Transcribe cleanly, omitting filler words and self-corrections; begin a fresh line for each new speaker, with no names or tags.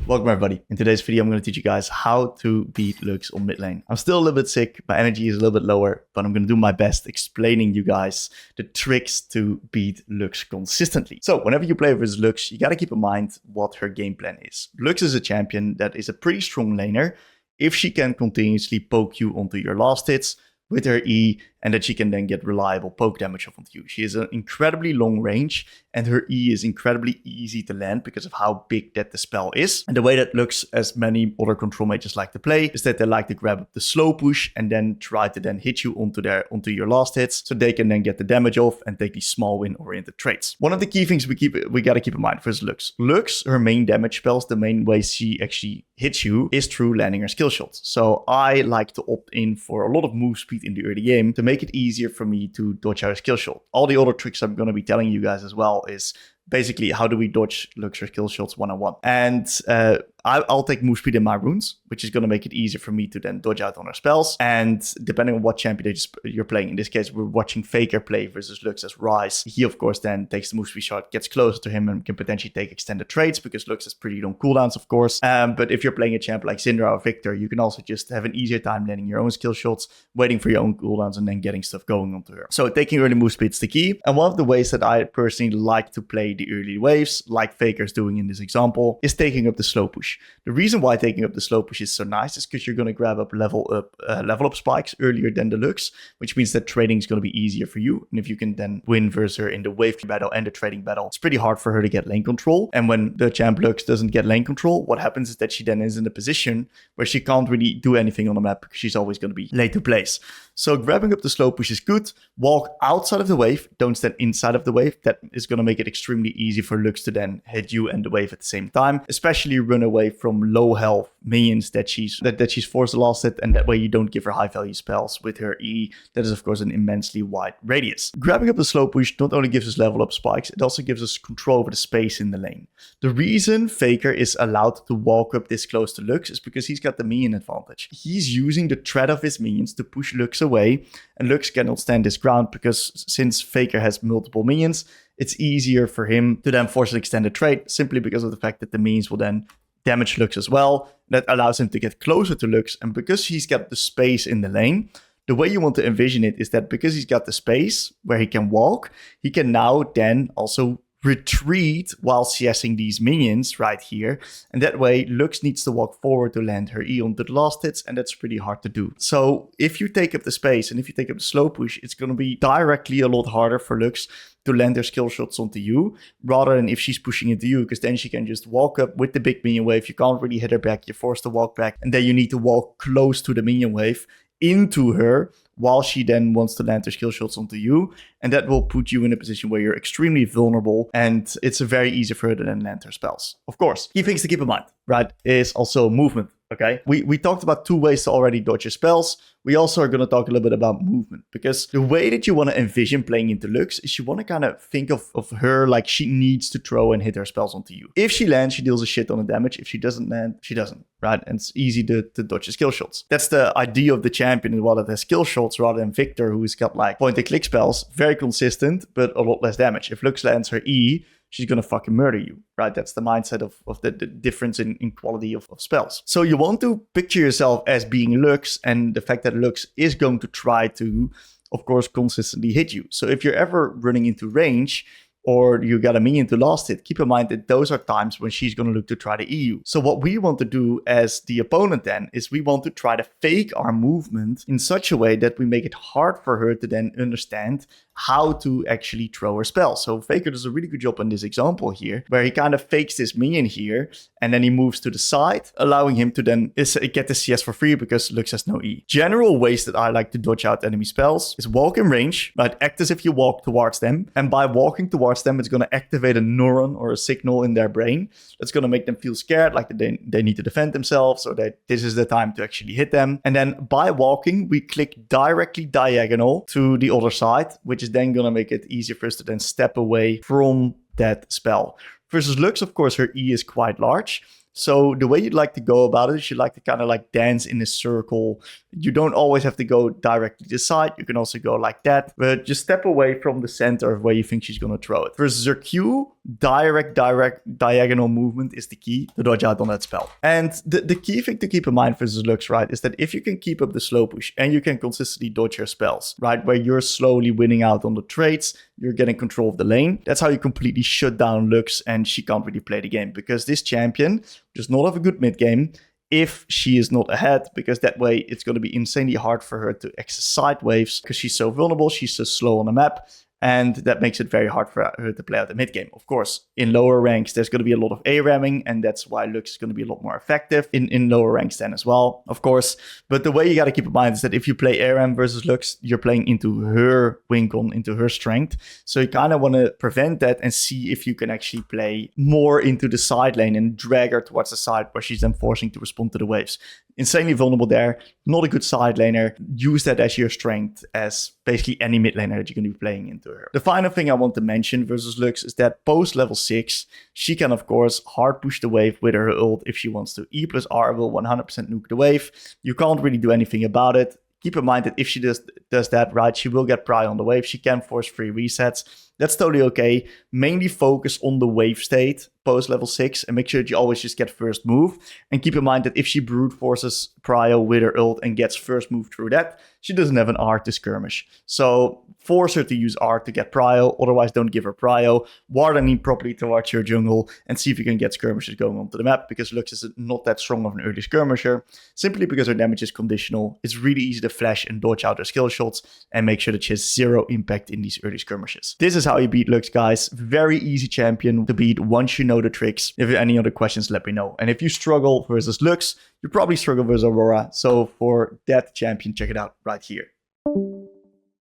Welcome everybody. In today's video, I'm going to teach you guys how to beat Lux on mid lane. I'm still a little bit sick, my energy is a little bit lower, but I'm going to do my best explaining you guys the tricks to beat Lux consistently. So whenever you play versus Lux, you got to keep in mind what her game plan is. Lux is a champion that is a pretty strong laner if she can continuously poke you onto your last hits with her E, and that she can then get reliable poke damage off onto you. She has an incredibly long range, and her E is incredibly easy to land because of how big that the spell is. And the way that Lux, as many other control mages like to play, is that they like to grab up the slow push and then try to then hit you onto your last hits, so they can then get the damage off and take these small win-oriented trades. One of the key things we gotta keep in mind for Lux. Lux, her main damage spells, the main way she actually hits you is through landing her skill shots. So I like to opt in for a lot of move speed in the early game to make it easier for me to dodge out a skill shot. All the other tricks I'm going to be telling you guys as well is basically how do we dodge Lux skill shots one-on-one. And I'll take move speed in my runes, which is going to make it easier for me to then dodge out on her spells. And depending on what champion you're playing, in this case, we're watching Faker play versus Lux as Ryze. He, of course, then takes the move speed shot, gets closer to him, and can potentially take extended trades because Lux has pretty long cooldowns, of course. But if you're playing a champ like Syndra or Victor, you can also just have an easier time landing your own skill shots, waiting for your own cooldowns, and then getting stuff going onto her. So taking early move speed is the key. And one of the ways that I personally like to play the early waves, like Faker's doing in this example, is taking up the slow push. The reason why taking up the slow push is so nice is because you're going to grab up level up spikes earlier than the Lux, which means that trading is going to be easier for you. And if you can then win versus her in the wave battle and the trading battle, it's pretty hard for her to get lane control. And when the champ Lux doesn't get lane control, what happens is that she then is in a position where she can't really do anything on the map because she's always going to be late to place. So grabbing up the slow push is good. Walk outside of the wave, don't stand inside of the wave. That is going to make it extremely easy for Lux to then hit you and the wave at the same time, especially run away from low health minions that she's forced to last hit, and that way you don't give her high value spells with her E. That is of course an immensely wide radius. Grabbing up the slow push not only gives us level up spikes, it also gives us control over the space in the lane. The reason Faker is allowed to walk up this close to Lux is because he's got the minion advantage. He's using the threat of his minions to push Lux away, and Lux cannot stand his ground because since Faker has multiple minions, it's easier for him to then force an extended trade simply because of the fact that the minions will then damage Lux as well. That allows him to get closer to Lux, and because he's got the space in the lane, the way you want to envision it is that because he's got the space where he can walk, he can now then also retreat while CSing these minions right here. And that way, Lux needs to walk forward to land her E onto the last hits, and that's pretty hard to do. So if you take up the space and if you take up the slow push, it's going to be directly a lot harder for Lux to land her skill shots onto you, rather than if she's pushing into you, because then she can just walk up with the big minion wave. You can't really hit her back, you're forced to walk back, and then you need to walk close to the minion wave into her while she then wants to land her skill shots onto you, and that will put you in a position where you're extremely vulnerable, and it's very easy for her to then land her spells. Of course, key things to keep in mind, right, is also movement. Okay, we talked about two ways to already dodge your spells. We also are going to talk a little bit about movement, because the way that you want to envision playing into Lux is you want to kind of think of her like she needs to throw and hit her spells onto you. If she lands, she deals a shit ton of damage. If she doesn't land, she doesn't, right? And it's easy to dodge the skill shots. That's the idea of the champion as well, that has skill shots rather than Victor, who's got like point and click spells, very consistent, but a lot less damage. If Lux lands her E, she's going to fucking murder you, right? That's the mindset of the difference in quality of spells. So you want to picture yourself as being Lux, and the fact that Lux is going to try to, of course, consistently hit you. So if you're ever running into range, or you got a minion to last hit, keep in mind that those are times when she's going to look to try to E you. So what we want to do as the opponent then is we want to try to fake our movement in such a way that we make it hard for her to then understand how to actually throw her spell. So Faker does a really good job in this example here, where he kind of fakes this minion here, and then he moves to the side, allowing him to then get the CS for free because Lux has no E. General ways that I like to dodge out enemy spells is walk in range, right? Act as if you walk towards them, and by walking towards them, it's going to activate a neuron or a signal in their brain that's going to make them feel scared, like they need to defend themselves, or that this is the time to actually hit them. And then by walking, we click directly diagonal to the other side, which is then going to make it easier for us to then step away from that spell. Versus Lux, of course, her E is quite large. So the way you'd like to go about it is you'd like to kind of like dance in a circle. You don't always have to go directly to the side. You can also go like that, but just step away from the center of where you think she's going to throw it. Versus her Q, direct diagonal movement is the key to dodge out on that spell. And the key thing to keep in mind versus Lux, right, is that if you can keep up the slow push and you can consistently dodge your spells, right, where you're slowly winning out on the trades, you're getting control of the lane, that's how you completely shut down Lux and she can't really play the game, because this champion does not have a good mid game if she is not ahead, because that way it's going to be insanely hard for her to access side waves because she's so vulnerable, she's so slow on the map. And that makes it very hard for her to play out the mid game. Of course, in lower ranks, there's going to be a lot of A-ramming, and that's why Lux is going to be a lot more effective in lower ranks then as well, of course. But the way you got to keep in mind is that if you play A-ram versus Lux, you're playing into her win con, into her strength. So you kind of want to prevent that and see if you can actually play more into the side lane and drag her towards the side where she's then forcing to respond to the waves. Insanely vulnerable there, not a good side laner. Use that as your strength, as basically any mid laner that you're going to be playing into her. The final thing I want to mention versus Lux is that post level 6, she can of course hard push the wave with her ult if she wants to. E plus R will 100% nuke the wave. You can't really do anything about it. Keep in mind that if she does that right, she will get pry on the wave. She can force free resets. That's totally okay. Mainly focus on the wave state post level 6 and make sure that you always just get first move. And keep in mind that if she brute forces prio with her ult and gets first move through that, she doesn't have an R to skirmish. So force her to use R to get prio, otherwise don't give her prio. Ward her knee properly towards your jungle and see if you can get skirmishes going onto the map, because Lux is not that strong of an early skirmisher, simply because her damage is conditional. It's really easy to flash and dodge out her skill shots and make sure that she has zero impact in these early skirmishes. This is how you beat Lux, guys. Very easy champion to beat once you know the tricks. If you have any other questions, let me know. And if you struggle versus Lux, you probably struggle versus Aurora. So for that champion, check it out right here.